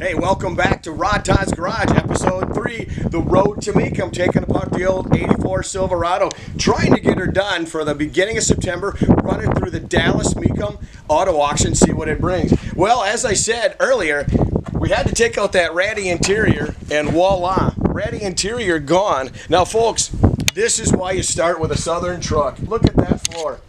Hey, welcome back to Rod Todd's Garage, episode 3, The Road to Mecum, taking apart the old 84 Silverado, trying to get her done for the beginning of September, run it through the Dallas Mecum auto auction, see what it brings. Well, as I said earlier, we had to take out that ratty interior, and voila, ratty interior gone. Now, folks, this is why you start with a Southern truck. Look at that floor.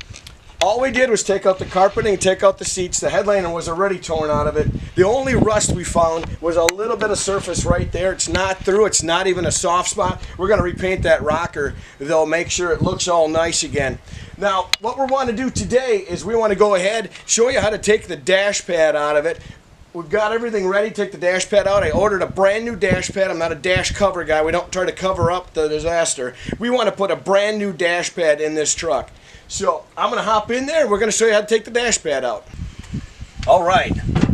All we did was take out the carpeting, take out the seats. The headliner was already torn out of it. The only rust we found was a little bit of surface right there. It's not through. It's not even a soft spot. We're going to repaint that rocker, though, make sure it looks all nice again. Now, what we want to do today is we want to go ahead, show you how to take the dash pad out of it. We've got everything ready. Take the dash pad out. I ordered a brand new dash pad. I'm not a dash cover guy. We don't try to cover up the disaster. We want to put a brand new dash pad in this truck. So I'm going to hop in there and we're going to show you how to take the dash pad out. All right,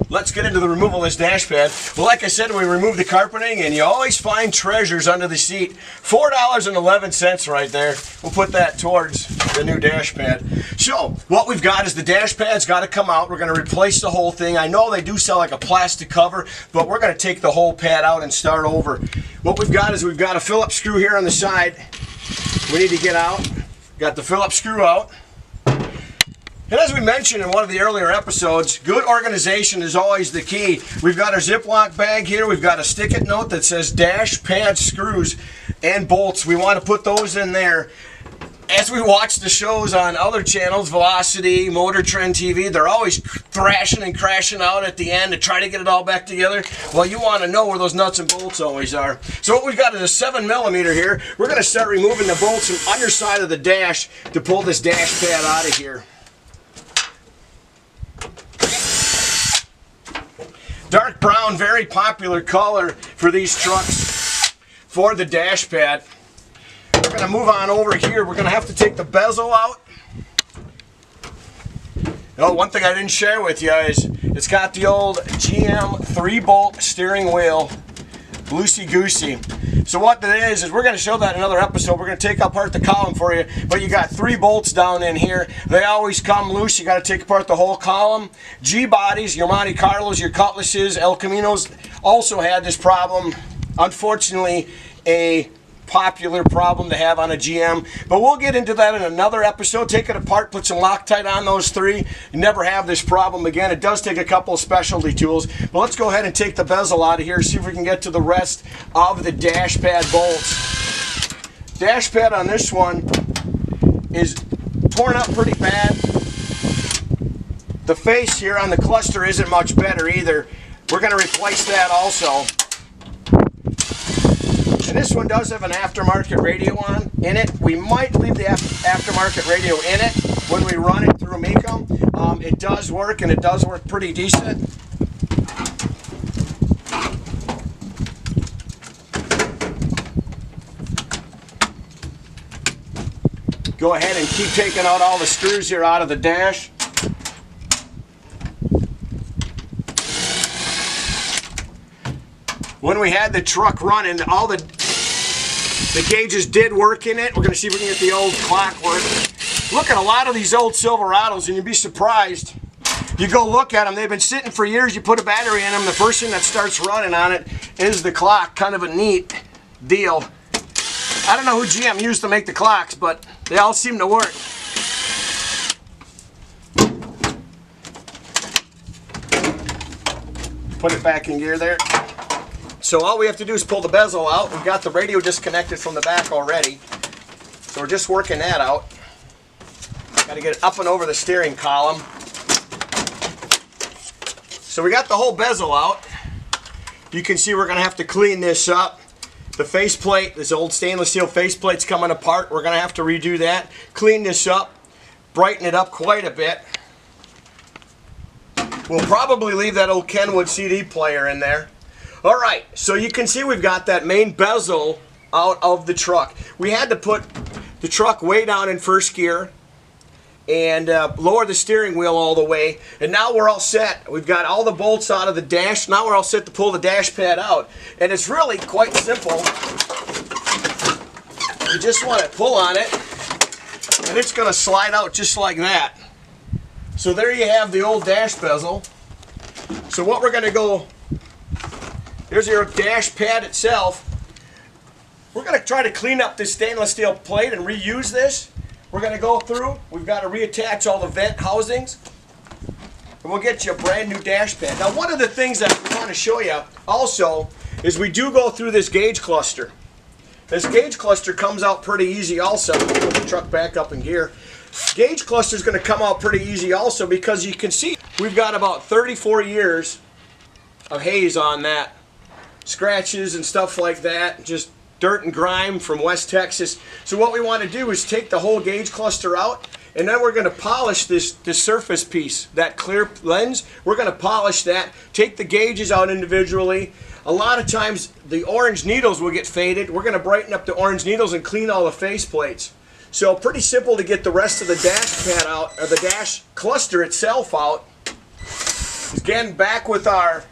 let's get into the removal of this dash pad. Well, like I said, we removed the carpeting and you always find treasures under the seat. $4.11 right there. We'll put that towards the new dash pad. So what we've got is the dash pad's got to come out. We're going to replace the whole thing. I know they do sell like a plastic cover, but we're going to take the whole pad out and start over. What we've got is we've got a Phillips screw here on the side. We need to get out. Got the Phillips screw out. And as we mentioned in one of the earlier episodes, good organization is always the key. We've got our Ziploc bag here. We've got a stick-it note that says dash pad screws and bolts. We want to put those in there. As we watch the shows on other channels, Velocity, Motor Trend TV, they're always thrashing and crashing out at the end to try to get it all back together. Well, you want to know where those nuts and bolts always are. So what we've got is a 7mm here. We're going to start removing the bolts from underside of the dash to pull this dash pad out of here. Dark brown, very popular color for these trucks for the dash pad. We're going to move on over here. We're going to have to take the bezel out. Oh, one thing I didn't share with you is it's got the old GM 3-bolt steering wheel, loosey-goosey. So what that is we're going to show that in another episode. We're going to take apart the column for you, but you got 3 bolts down in here. They always come loose. You got to take apart the whole column. G-bodies, your Monte Carlos, your Cutlasses, El Caminos also had this problem. Unfortunately, a popular problem to have on a GM, but we'll get into that in another episode. Take it apart, put some Loctite on those 3. You never have this problem again. It does take a couple of specialty tools, but let's go ahead and take the bezel out of here, see if we can get to the rest of the dash pad bolts. Dash pad on this one is torn up pretty bad. The face here on the cluster isn't much better either. We're going to replace that also. And this one does have an aftermarket radio in it. We might leave the aftermarket radio in it when we run it through Mecum. It does work, and it does work pretty decent. Go ahead and keep taking out all the screws here out of the dash. When we had the truck running, all the gauges did work in it. We're going to see if we can get the old clock working. Look at a lot of these old Silverados and you'd be surprised. You go look at them, they've been sitting for years, you put a battery in them, the first thing that starts running on it is the clock. Kind of a neat deal. I don't know who GM used to make the clocks, but they all seem to work. Put it back in gear there. So all we have to do is pull the bezel out. We've got the radio disconnected from the back already. So we're just working that out. Got to get it up and over the steering column. So we got the whole bezel out. You can see we're going to have to clean this up. The faceplate, this old stainless steel faceplate's coming apart. We're going to have to redo that. Clean this up. Brighten it up quite a bit. We'll probably leave that old Kenwood CD player in there. All right, so you can see we've got that main bezel out of the truck. We had to put the truck way down in first gear and lower the steering wheel all the way. And now we're all set. We've got all the bolts out of the dash. Now we're all set to pull the dash pad out. And it's really quite simple. You just want to pull on it, and it's going to slide out just like that. So there you have the old dash bezel. So what we're going to go Here's your dash pad itself. We're going to try to clean up this stainless steel plate and reuse this. We're going to go through. We've got to reattach all the vent housings. And we'll get you a brand new dash pad. Now, one of the things that I want to show you also is we do go through this gauge cluster. This gauge cluster comes out pretty easy also. Put the truck back up in gear. Gauge cluster is going to come out pretty easy also because you can see we've got about 34 years of haze on that. Scratches and stuff like that. Just dirt and grime from West Texas. So what we want to do is take the whole gauge cluster out, and then we're going to polish this surface piece, that clear lens. We're going to polish that, take the gauges out individually. A lot of times the orange needles will get faded. We're going to brighten up the orange needles and clean all the face plates. So pretty simple to get the rest of the dash pad out, or the dash cluster itself out. Again, back with our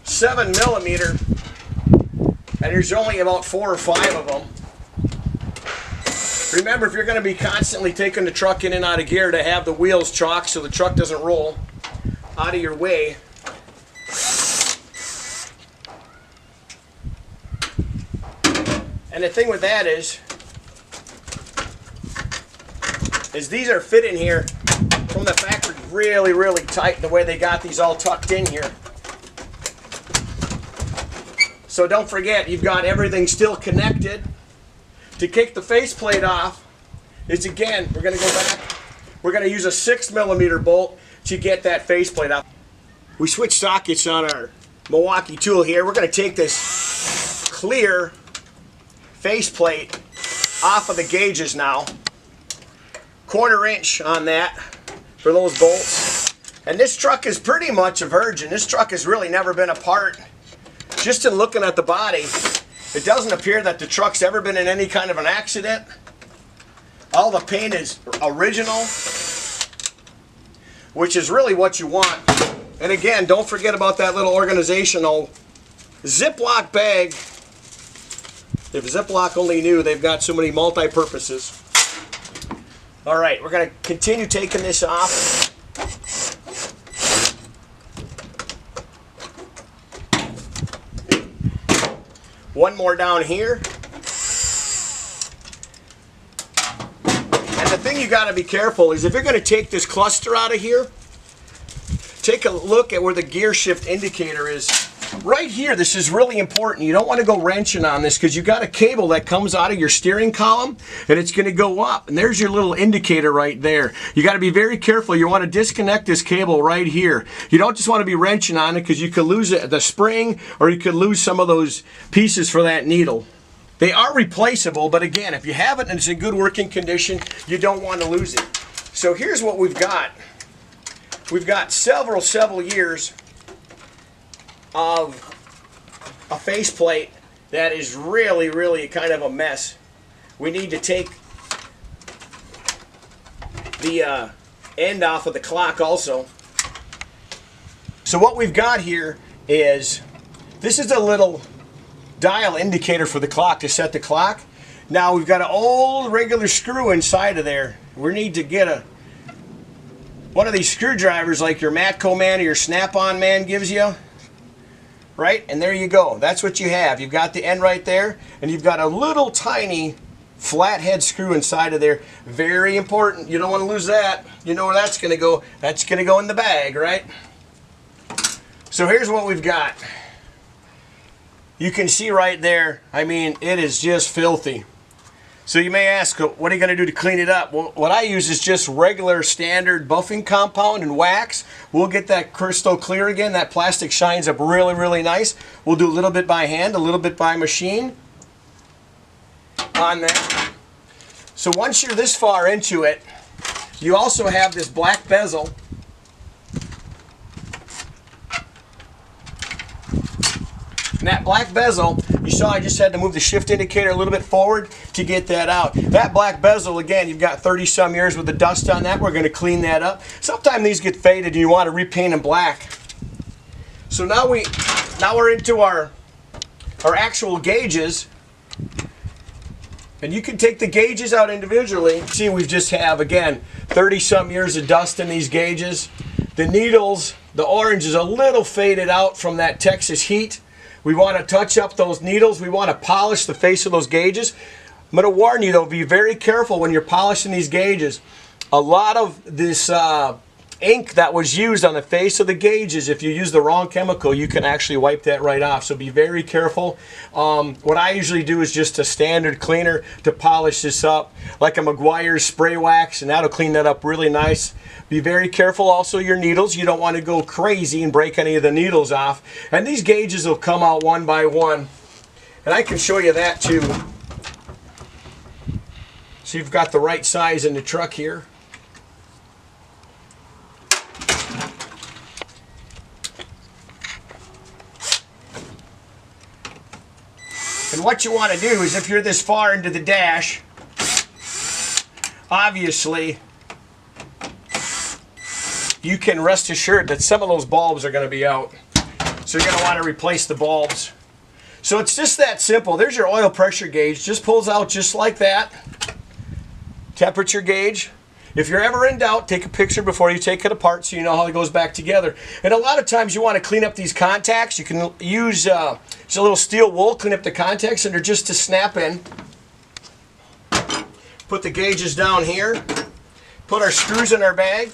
7mm. And there's only about 4 or 5 of them. Remember, if you're going to be constantly taking the truck in and out of gear, to have the wheels chalk so the truck doesn't roll out of your way. And the thing with that is these are fit in here from the factory really, really tight, the way they got these all tucked in here. So don't forget, you've got everything still connected. To kick the faceplate off is, again, we're going to go back. We're going to use a 6mm bolt to get that faceplate off. We switched sockets on our Milwaukee tool here. We're going to take this clear faceplate off of the gauges now. 1/4 inch on that for those bolts. And this truck is pretty much a virgin. This truck has really never been apart. Just in looking at the body, it doesn't appear that the truck's ever been in any kind of an accident. All the paint is original, which is really what you want. And again, don't forget about that little organizational Ziploc bag. If Ziploc only knew, they've got so many multi-purposes. All right, we're going to continue taking this off. One more down here. And the thing you got to be careful is, if you're going to take this cluster out of here, take a look at where the gear shift indicator is. Right here, this is really important. You don't want to go wrenching on this, because you got a cable that comes out of your steering column and it's going to go up. And there's your little indicator right there. You got to be very careful. You want to disconnect this cable right here. You don't just want to be wrenching on it, because you could lose the spring, or you could lose some of those pieces for that needle. They are replaceable, but again, if you have it and it's in good working condition, you don't want to lose it. So here's what we've got. We've got several years of a faceplate that is really kind of a mess. We need to take the end off of the clock also. So what we've got here is, this is a little dial indicator for the clock to set the clock. Now we've got an old regular screw inside of there. We need to get one of these screwdrivers like your Mecum man or your Snap-on man gives you. Right? And there you go. That's what you have. You've got the end right there, and you've got a little tiny flathead screw inside of there. Very important. You don't want to lose that. You know where that's going to go. That's going to go in the bag, right? So here's what we've got. You can see right there, I mean, it is just filthy. So you may ask, what are you going to do to clean it up? Well, what I use is just regular standard buffing compound and wax. We'll get that crystal clear again. That plastic shines up really nice. We'll do a little bit by hand, a little bit by machine on that. So once you're this far into it, you also have this black bezel. And that black bezel, you saw I just had to move the shift indicator a little bit forward to get that out. That black bezel, again, you've got 30-some years with the dust on that. We're going to clean that up. Sometimes these get faded and you want to repaint them black. So now we're into our actual gauges. And you can take the gauges out individually. See, we just have, again, 30-some years of dust in these gauges. The needles, The orange is a little faded out from that Texas heat. We want to touch up those needles. We want to polish the face of those gauges. I'm going to warn you though, be very careful when you're polishing these gauges. A lot of this ink that was used on the face of the gauges, if you use the wrong chemical, you can actually wipe that right off. So be very careful. What I usually do is just a standard cleaner to polish this up, like a Meguiar's spray wax, and that'll clean that up really nice. Be very careful also your needles. You don't want to go crazy and break any of the needles off. And these gauges will come out one by one. And I can show you that too. So you've got the right size in the truck here. And what you want to do is, if you're this far into the dash, obviously you can rest assured that some of those bulbs are going to be out. So you're going to want to replace the bulbs. So it's just that simple. There's your oil pressure gauge. Just pulls out just like that. Temperature gauge. If you're ever in doubt, take a picture before you take it apart so you know how it goes back together. And a lot of times you want to clean up these contacts. You can use just a little steel wool, clean up the contacts, and they're just to snap in. Put the gauges down here. Put our screws in our bag.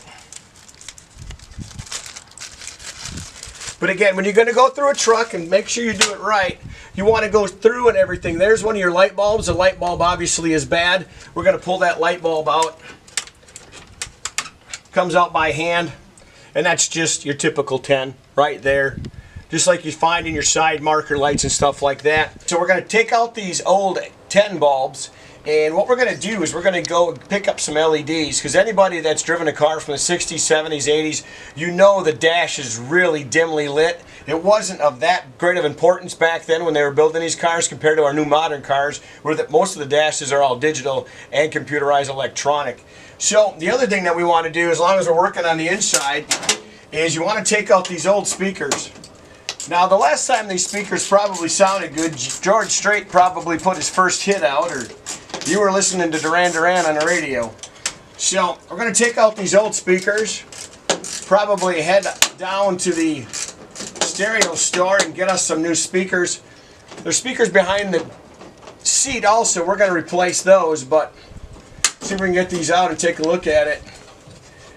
But again, when you're going to go through a truck, and make sure you do it right, you want to go through and everything. There's one of your light bulbs. The light bulb obviously is bad. We're going to pull that light bulb out. Comes out by hand, and that's just your typical 10 right there, just like you find in your side marker lights and stuff like that. So we're going to take out these old 10 bulbs, and what we're going to do is we're going to go pick up some LEDs, because anybody that's driven a car from the 60s, 70s, 80s, you know the dash is really dimly lit. It wasn't of that great of importance back then when they were building these cars compared to our new modern cars, where most of the dashes are all digital and computerized electronic. So the other thing that we want to do, as long as we're working on the inside, is you want to take out these old speakers. Now, the last time these speakers probably sounded good, George Strait probably put his first hit out, or you were listening to Duran Duran on the radio. So we're going to take out these old speakers, probably head down to the stereo store and get us some new speakers. There's speakers behind the seat also. We're going to replace those, but see if we can get these out and take a look at it.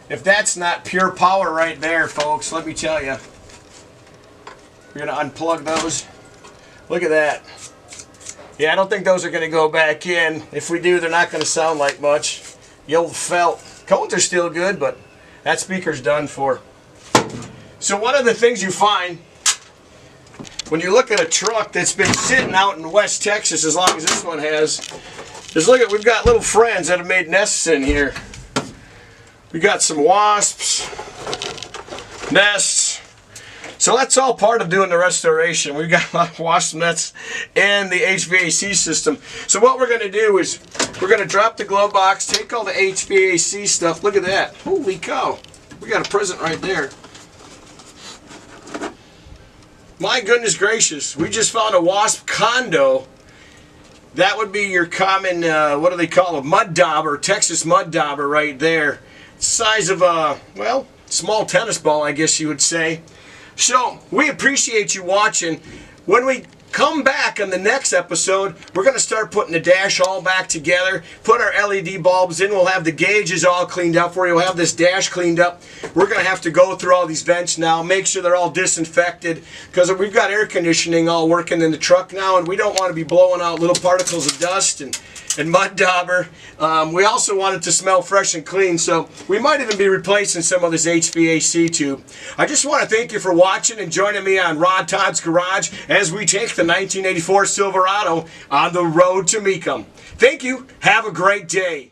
If that's not pure power right there, folks, let me tell you. We're going to unplug those. Look at that. Yeah, I don't think those are going to go back in. If we do, they're not going to sound like much. The old felt. Cones are still good, but that speaker's done for. So one of the things you find when you look at a truck that's been sitting out in West Texas as long as this one has, is look at, we've got little friends that have made nests in here. We got some wasps, nests. So that's all part of doing the restoration. We've got a lot of wasp nests and the HVAC system. So what we're going to do is we're going to drop the glove box, take all the HVAC stuff. Look at that. Holy cow. We got a present right there. My goodness gracious. We just found a wasp condo. That would be your common, what do they call a mud dauber, Texas mud dauber right there. Size of a, well, small tennis ball, I guess you would say. So, we appreciate you watching. When we come back on the next episode, we're going to start putting the dash all back together, put our LED bulbs in, we'll have the gauges all cleaned up for you, we'll have this dash cleaned up. We're going to have to go through all these vents now, make sure they're all disinfected, because we've got air conditioning all working in the truck now, and we don't want to be blowing out little particles of dust and mud dauber. We also want it to smell fresh and clean, so we might even be replacing some of this HVAC tube. I just want to thank you for watching and joining me on Rod Todd's Garage as we take the 1984 Silverado on the road to Mecum. Thank you. Have a great day.